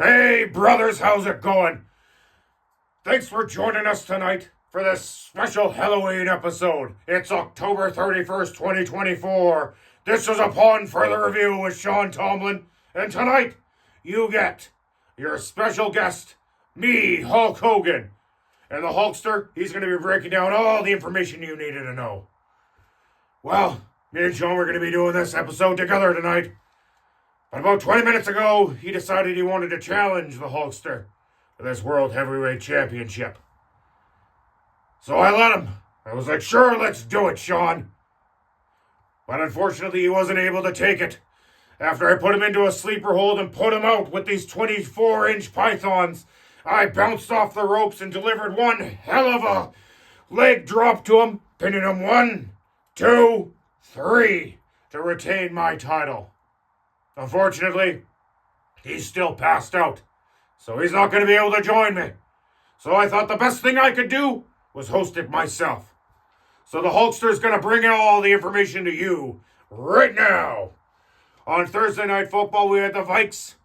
Hey, brothers, how's it going? Thanks for joining us tonight for this special Halloween episode. It's October 31st, 2024. This is Upon Further Review with Sean Tomlin. And tonight, you get your special guest, me, Hulk Hogan. And the Hulkster, he's going to be breaking down all the information you needed to know. Well, me and Sean, we're going to be doing this episode together tonight. But about 20 minutes ago, he decided he wanted to challenge the Hulkster for this World Heavyweight Championship. So I let him. I was like, sure, let's do it, Sean. But unfortunately, he wasn't able to take it. After I put him into a sleeper hold and put him out with these 24-inch pythons, I bounced off the ropes and delivered one hell of a leg drop to him, pinning him 1, 2, 3 to retain my title. Unfortunately, he's still passed out, so he's not going to be able to join me. So I thought the best thing I could do was host it myself. So the Hulkster's going to bring all the information to you right now. On Thursday Night Football, we had the Vikes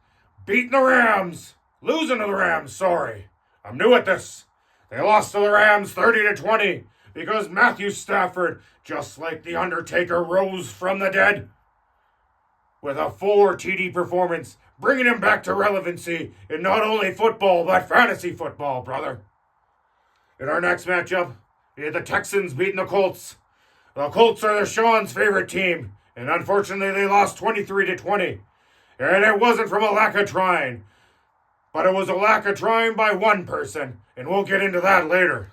beating the Rams. Losing to the Rams, sorry. I'm new at this. They lost to the Rams 30-20 because Matthew Stafford, just like The Undertaker, rose from the dead with a 4 TD performance, bringing him back to relevancy in not only football, but fantasy football, brother. In our next matchup, we had the Texans beating the Colts. The Colts are the Sean's favorite team, and unfortunately they lost 23-20. And it wasn't from a lack of trying, but it was a lack of trying by one person, and we'll get into that later.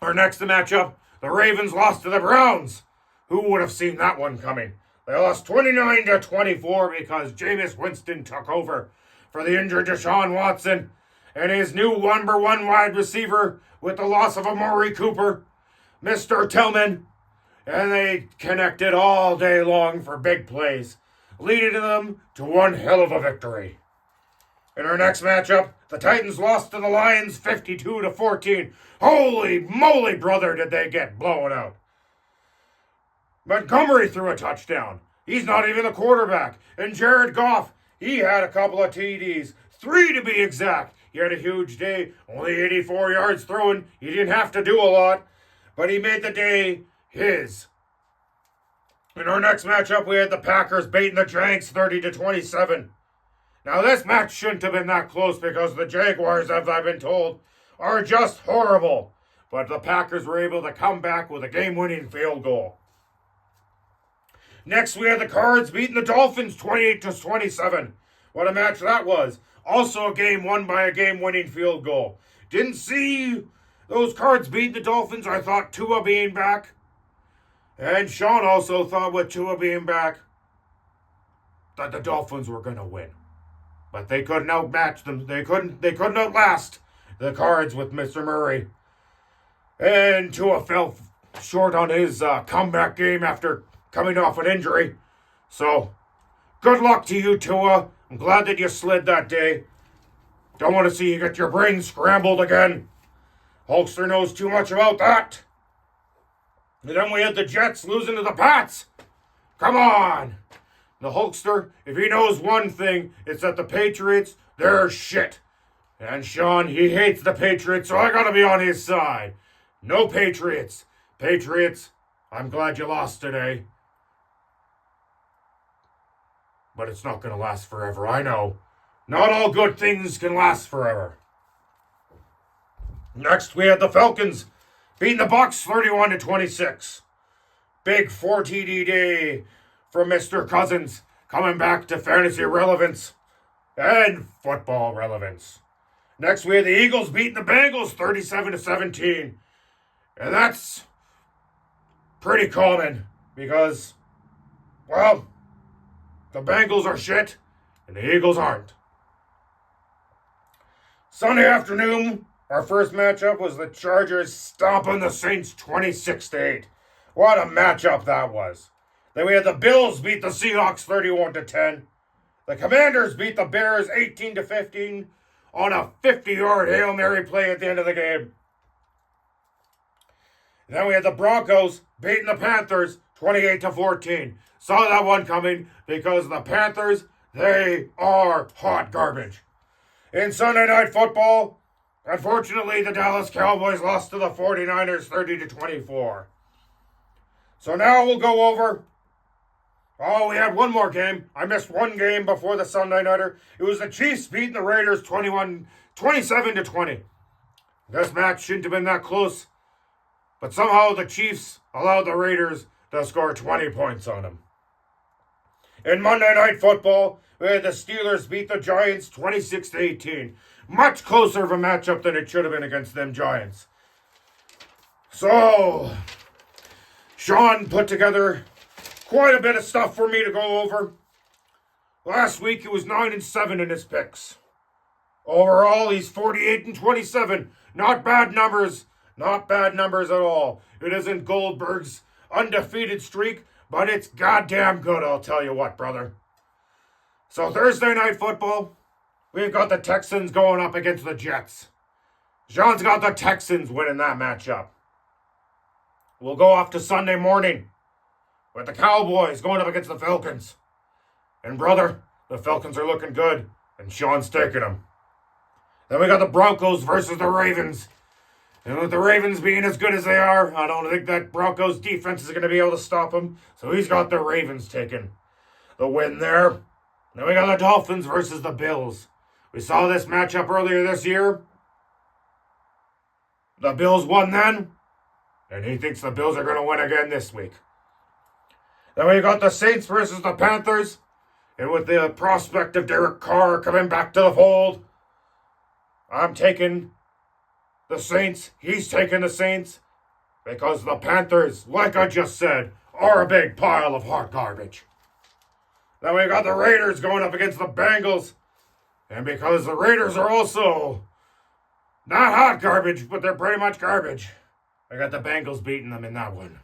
Our next matchup, the Ravens lost to the Browns. Who would have seen that one coming? They lost 29-24 because Jameis Winston took over for the injured Deshaun Watson and his new number one wide receiver with the loss of Amari Cooper, Mr. Tillman. And they connected all day long for big plays, leading them to one hell of a victory. In our next matchup, the Titans lost to the Lions 52-14. Holy moly, brother, did they get blown out. Montgomery threw a touchdown. He's not even the quarterback. And Jared Goff, he had a couple of TDs. 3 to be exact. He had a huge day. Only 84 yards throwing. He didn't have to do a lot. But he made the day his. In our next matchup, we had the Packers beating the Jags 30-27. Now, this match shouldn't have been that close because the Jaguars, as I've been told, are just horrible. But the Packers were able to come back with a game-winning field goal. Next, we had the Cards beating the Dolphins 28-27. What a match that was. Also a game won by a game-winning field goal. Didn't see those Cards beating the Dolphins. I thought Tua being back. And Sean also thought with Tua being back that the Dolphins were going to win. But they couldn't outmatch them. They couldn't outlast the Cards with Mr. Murray. And Tua fell short on his comeback game after coming off an injury. So, good luck to you, Tua. I'm glad that you slid that day. Don't want to see you get your brain scrambled again. Hulkster knows too much about that. And then we had the Jets losing to the Pats. Come on. The Hulkster, if he knows one thing, it's that the Patriots, they're shit. And Sean, he hates the Patriots, so I gotta be on his side. No Patriots. Patriots, I'm glad you lost today. But it's not going to last forever, I know. Not all good things can last forever. Next, we had the Falcons beating the Bucs 31-26. Big 4 TD day from Mr. Cousins, coming back to fantasy relevance and football relevance. Next, we had the Eagles beating the Bengals 37-17. And that's pretty common because, well, the Bengals are shit, and the Eagles aren't. Sunday afternoon, our first matchup was the Chargers stomping the Saints 26-8. What a matchup that was. Then we had the Bills beat the Seahawks 31-10. The Commanders beat the Bears 18-15 on a 50-yard Hail Mary play at the end of the game. Then we had the Broncos beating the Panthers 28-14. Saw that one coming because the Panthers, They are hot garbage. In Sunday Night Football, unfortunately, the Dallas Cowboys lost to the 49ers 30-24. So now we'll go over. Oh, we had one more game. I missed one game before the Sunday Nighter. It was the Chiefs beating the Raiders 27-20. This match shouldn't have been that close, but somehow the Chiefs allowed the Raiders to score 20 points on them. In Monday Night Football, we had the Steelers beat the Giants 26-18. Much closer of a matchup than it should have been against them Giants. So, Sean put together quite a bit of stuff for me to go over. Last week, it was 9-7 in his picks. Overall, he's 48-27. Not bad numbers. Not bad numbers at all. It isn't Goldberg's undefeated streak, but it's goddamn good, I'll tell you what, brother. So Thursday Night Football, we've got the Texans going up against the Jets. Sean's got the Texans winning that matchup. We'll go off to Sunday morning with the Cowboys going up against the Falcons. And brother, the Falcons are looking good, and Sean's taking them. Then we got the Broncos versus the Ravens. And with the Ravens being as good as they are, I don't think that Broncos defense is going to be able to stop them. So he's got the Ravens taking the win there. Then we got the Dolphins versus the Bills. We saw this matchup earlier this year. The Bills won then, and he thinks the Bills are going to win again this week. Then we got the Saints versus the Panthers. And with the prospect of Derek Carr coming back to the fold, I'm taking the Saints. He's taking the Saints because the Panthers, like I just said, are a big pile of hot garbage. Then we got the Raiders going up against the Bengals. And because the Raiders are also not hot garbage, but they're pretty much garbage, I got the Bengals beating them in that one.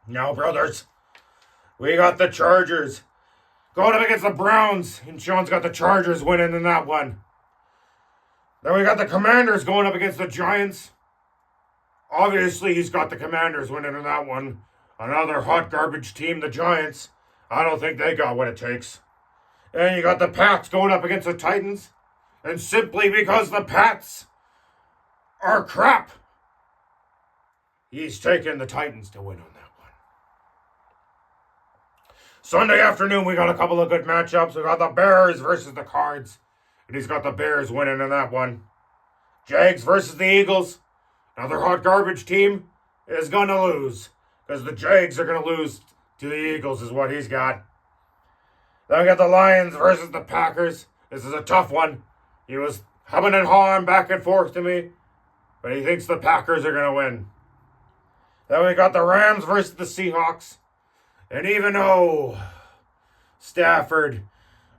Now, brothers, we got the Chargers going up against the Browns. And Sean's got the Chargers winning in that one. Then we got the Commanders going up against the Giants. Obviously, he's got the Commanders winning in that one. Another hot garbage team, the Giants. I don't think they got what it takes. And you got the Pats going up against the Titans. And simply because the Pats are crap, he's taking the Titans to win on that one. Sunday afternoon, we got a couple of good matchups. We got the Bears versus the Cards. And he's got the Bears winning in that one. Jags versus the Eagles. Another hot garbage team is going to lose. Because the Jags are going to lose to the Eagles is what he's got. Then we got the Lions versus the Packers. This is a tough one. He was humming and hawing back and forth to me. But he thinks the Packers are going to win. Then we got the Rams versus the Seahawks. And even though Stafford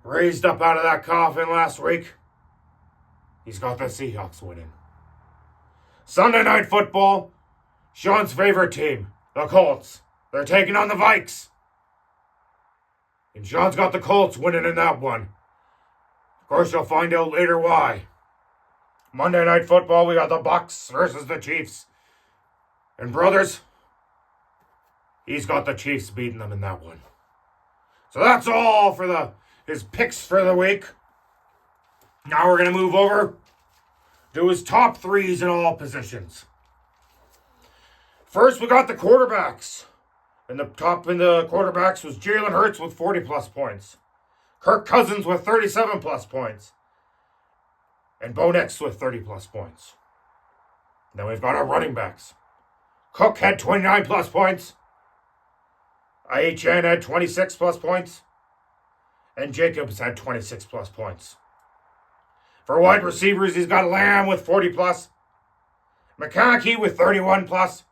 raised up out of that coffin last week, he's got the Seahawks winning. Sunday Night Football, Sean's favorite team, the Colts. They're taking on the Vikes. And Sean's got the Colts winning in that one. Of course, you'll find out later why. Monday Night Football, we got the Bucs versus the Chiefs. And brothers, he's got the Chiefs beating them in that one. So that's all for his picks for the week. Now we're going to move over to his top threes in all positions. First, we got the quarterbacks. And the top in the quarterbacks was Jalen Hurts with 40-plus points. Kirk Cousins with 37-plus points. And Bo Nix with 30-plus points. Then we've got our running backs. Cook had 29-plus points. IHN had 26-plus points. And Jacobs had 26-plus points. For wide receivers, he's got Lamb with 40-plus. McConkey with 31-plus.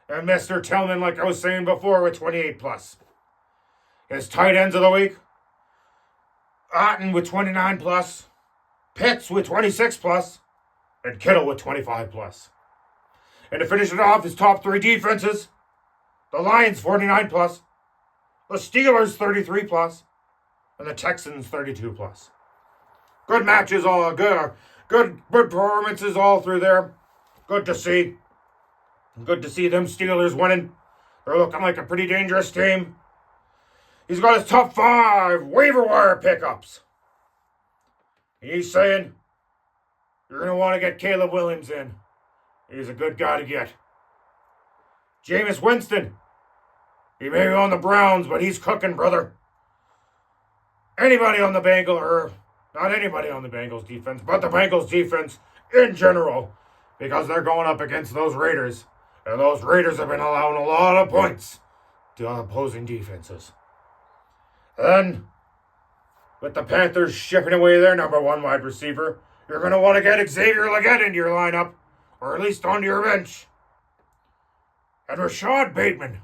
And Mr. Tillman, like I was saying before, with 28-plus. His tight ends of the week, Otten with 29-plus. Pitts with 26-plus. And Kittle with 25-plus. And to finish it off, his top three defenses, the Lions 49-plus. The Steelers 33-plus. And the Texans 32-plus. Good matches, all good performances all through there. Good to see. Good to see them Steelers winning. They're looking like a pretty dangerous team. He's got his top 5 waiver wire pickups. And he's saying, you're going to want to get Caleb Williams in. He's a good guy to get. Jameis Winston. He may be on the Browns, but he's cooking, brother. Anybody on the Bengals, or not anybody on the Bengals defense, but the Bengals defense in general, because they're going up against those Raiders. And those Raiders have been allowing a lot of points to opposing defenses. Then, with the Panthers shipping away their number 1 wide receiver, you're going to want to get Xavier Legette into your lineup, or at least onto your bench. And Rashad Bateman.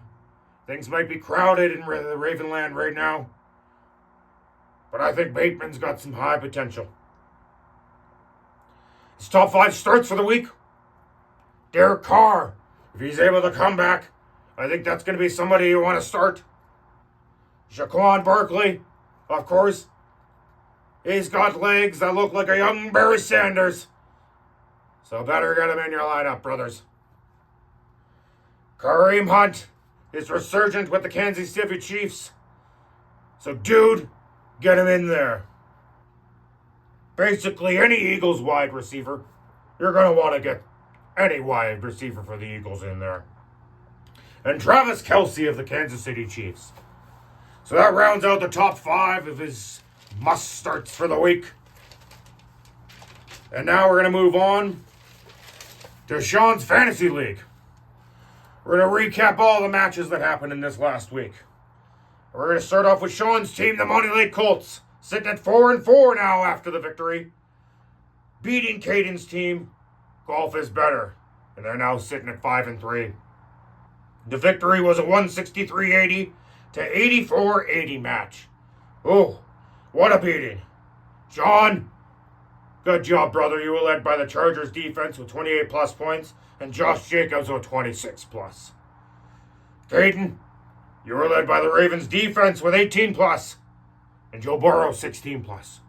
Things might be crowded in the Ravenland right now, but I think Bateman's got some high potential. His top 5 starts for the week. Derek Carr. If he's able to come back, I think that's going to be somebody you want to start. Jaquan Barkley, of course. He's got legs that look like a young Barry Sanders. So better get him in your lineup, brothers. Kareem Hunt is resurgent with the Kansas City Chiefs. So, dude, get him in there. Basically, any Eagles wide receiver, you're going to want to get any wide receiver for the Eagles in there. And Travis Kelce of the Kansas City Chiefs. So that rounds out the top 5 of his must-starts for the week. And now we're going to move on to Sean's Fantasy League. We're going to recap all the matches that happened in this last week. We're going to start off with Sean's team, the Money Lake Colts, sitting at 4-4 now after the victory. Beating Caden's team, Golf is Better, and they're now sitting at 5-3. The victory was a 163-80 to 84-80 match. Oh, what a beating. Sean, good job, brother. You were led by the Chargers defense with 28 plus points, and Josh Jacobs with 26 plus. Caden, you were led by the Ravens defense with 18 plus, and Joe Burrow 16 plus.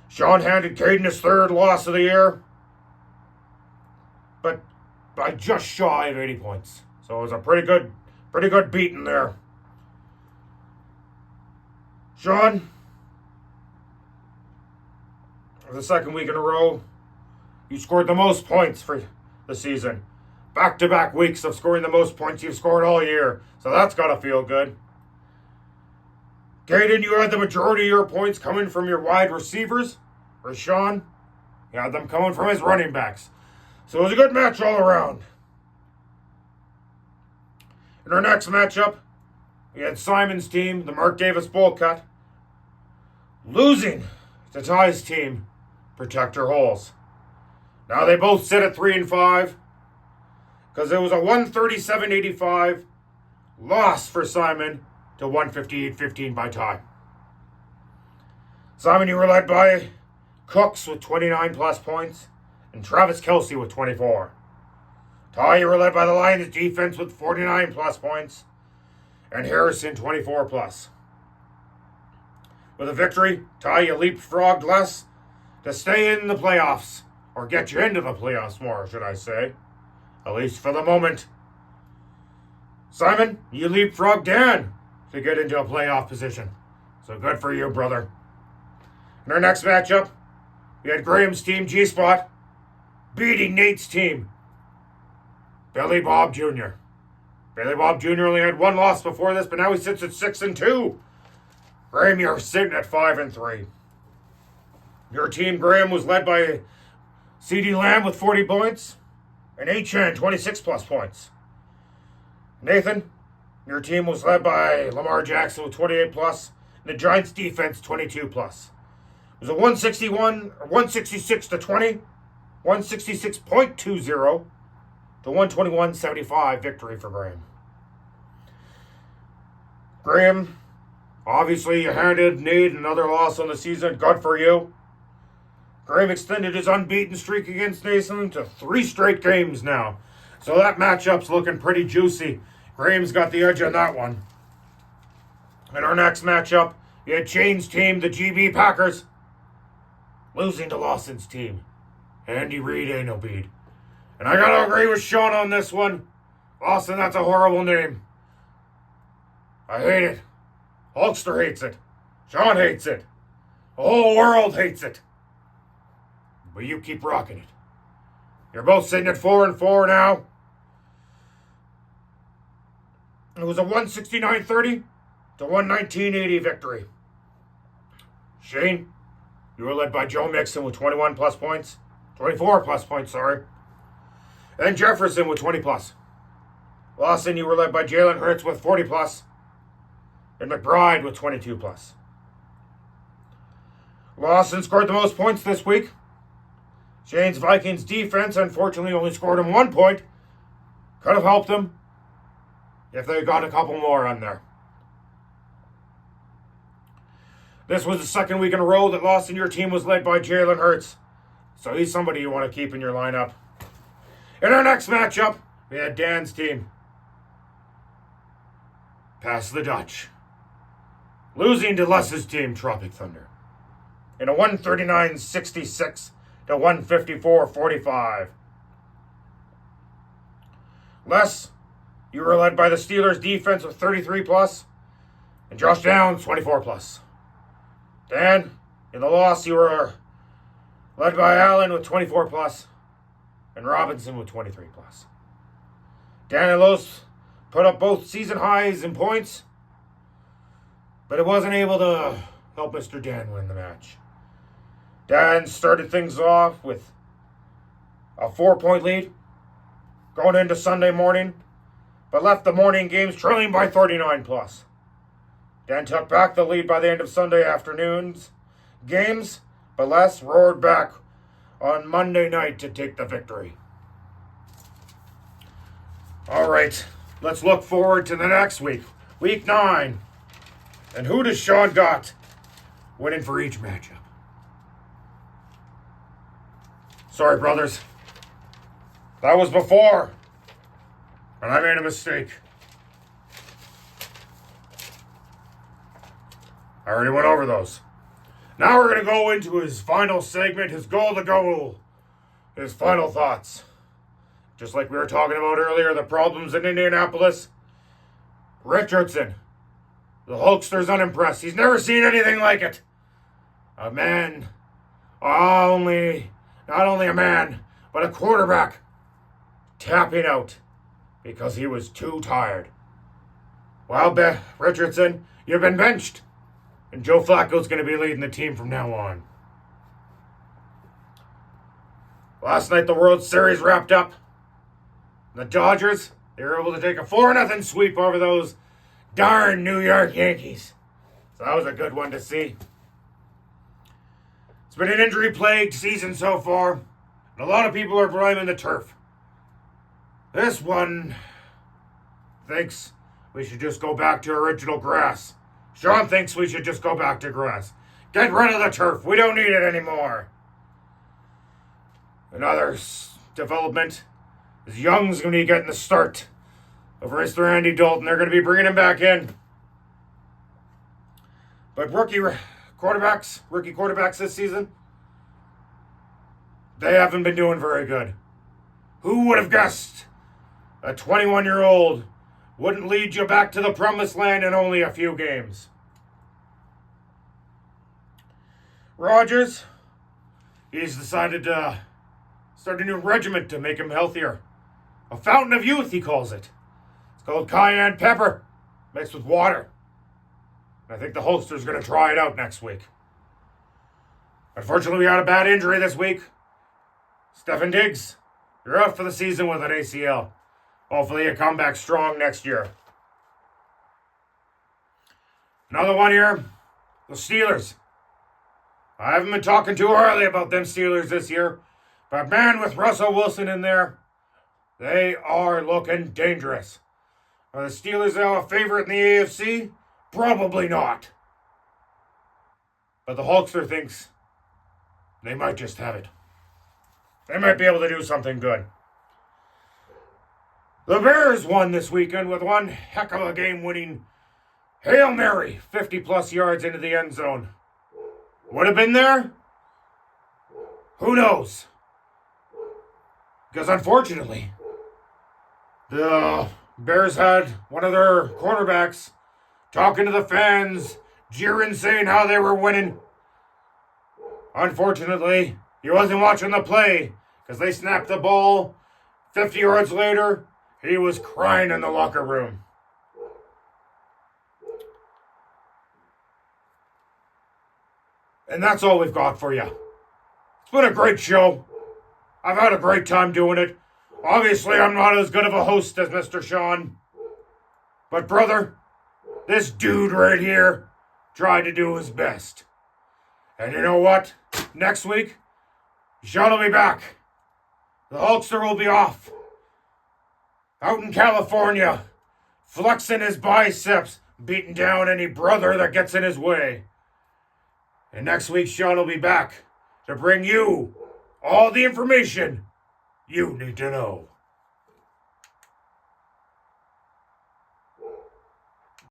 Sean handed Caden his 3rd loss of the year, but by just shy of 80 points. So it was a pretty good beating there. Sean, for the 2nd week in a row, you scored the most points for the season. Back-to-back weeks of scoring the most points you've scored all year. So that's got to feel good. Caden, you had the majority of your points coming from your wide receivers. For Sean, he had them coming from his running backs. So it was a good match all around. In our next matchup, we had Simon's team, the Mark Davis Bowl Cut, losing to Ty's team, Protector Holes. Now they both sit at 3-5 because it was a 137-85 loss for Simon to 158-15 by Ty. Simon, you were led by Cooks with 29 plus points and Travis Kelce with 24. Ty, you were led by the Lions defense with 49 plus points and Harrison 24 plus. With a victory, Ty, you leapfrogged less to stay in the playoffs, or get you into the playoffs more, should I say. At least for the moment. Simon, you leapfrogged Dan to get into a playoff position. So good for you, brother. In our next matchup, we had Graham's team, G-Spot, beating Nate's team, Billy Bob Jr. Billy Bob Jr. only had 1 loss before this, but now he sits at 6-2. Graham, you're sitting at 5-3. Your team, Graham, was led by C.D. Lamb with 40 points and H.N. 26 plus points. Nathan, your team was led by Lamar Jackson with 28 plus and the Giants defense 22 plus. It was a 166 to 20, 166.20 to 121.75 victory for Graham. Graham, obviously you handed Nate another loss on the season. Good for you. Graham extended his unbeaten streak against Nathan to 3 straight games now. So that matchup's looking pretty juicy. Graham's got the edge on that one. In our next matchup, you had Shane's team, the GB Packers, losing to Lawson's team, Andy Reid ain't no beat. And I gotta agree with Sean on this one. Lawson, that's a horrible name. I hate it. Hulkster hates it. Sean hates it. The whole world hates it. But you keep rocking it. You're both sitting at 4-4 now. It was a 169.30 to 119.80 victory. Shane, you were led by Joe Mixon with 21 plus points. 24 plus points, sorry. And Jefferson with 20 plus. Lawson, you were led by Jalen Hurts with 40 plus. And McBride with 22 plus. Lawson scored the most points this week. Shane's Vikings defense unfortunately only scored him 1 point. Could have helped him if they got a couple more on there. This was the second week in a row that Lawson, your team was led by Jalen Hurts. So he's somebody you want to keep in your lineup. In our next matchup, we had Dan's team pass the Dutch, losing to Les's team, Tropic Thunder, in a 139.66 to 154.45. Les, you were led by the Steelers defense with 33 plus, and Josh Downs 24 plus. Dan, in the loss, you were led by Allen with 24 plus, and Robinson with 23 plus. Dan and Los put up both season highs in points, but it wasn't able to help Mr. Dan win the match. Dan started things off with a 4-point lead going into Sunday morning, but left the morning games trailing by 39 plus. Dan took back the lead by the end of Sunday afternoon's games, but Les roared back on Monday night to take the victory. All right, let's look forward to the next week, week 9. And who does Sean got winning for each matchup? Sorry, brothers. That was before, and I made a mistake. I already went over those. Now we're going to go into his final segment, his goal to goal, his final thoughts. Just like we were talking about earlier, the problems in Indianapolis. Richardson, the Hulkster's unimpressed. He's never seen anything like it. A man, not only a man, but a quarterback tapping out because he was too tired. Well, Richardson, you've been benched. And Joe Flacco's going to be leading the team from now on. Last night, the World Series wrapped up. The Dodgers, they were able to take a 4-0 sweep over those darn New York Yankees. So that was a good one to see. It's been an injury-plagued season so far, and a lot of people are blaming the turf. This one thinks we should just go back to original grass. Sean thinks we should just go back to grass. Get rid of the turf. We don't need it anymore. Another development is Young's going to be getting the start over Mr. Andy Dalton. They're going to be bringing him back in. But rookie quarterbacks this season, they haven't been doing very good. Who would have guessed a 21-year-old wouldn't lead you back to the promised land in only a few games? Rodgers, he's decided to start a new regiment to make him healthier. A fountain of youth, he calls it. It's called cayenne pepper, mixed with water. I think the Hulkster's going to try it out next week. Unfortunately, we had a bad injury this week. Stefan Diggs, you're out for the season with an ACL. Hopefully you come back strong next year. Another one here, the Steelers. I haven't been talking too early about them Steelers this year, but man, with Russell Wilson in there, they are looking dangerous. Are the Steelers now a favorite in the AFC? Probably not. But the Hulkster thinks they might just have it. They might be able to do something good. The Bears won this weekend with one heck of a game-winning Hail Mary, 50-plus yards into the end zone. Would have been there? Who knows? Because unfortunately, the Bears had one of their quarterbacks talking to the fans, jeering, saying how they were winning. Unfortunately, he wasn't watching the play because they snapped the ball. 50 yards later, he was crying in the locker room. And that's all we've got for you. It's been a great show. I've had a great time doing it. Obviously, I'm not as good of a host as Mr. Sean. But brother, this dude right here tried to do his best. And you know what? Next week, Sean will be back. The Hulkster will be off. Out in California, flexing his biceps, beating down any brother that gets in his way. And next week, Sean will be back to bring you all the information you need to know.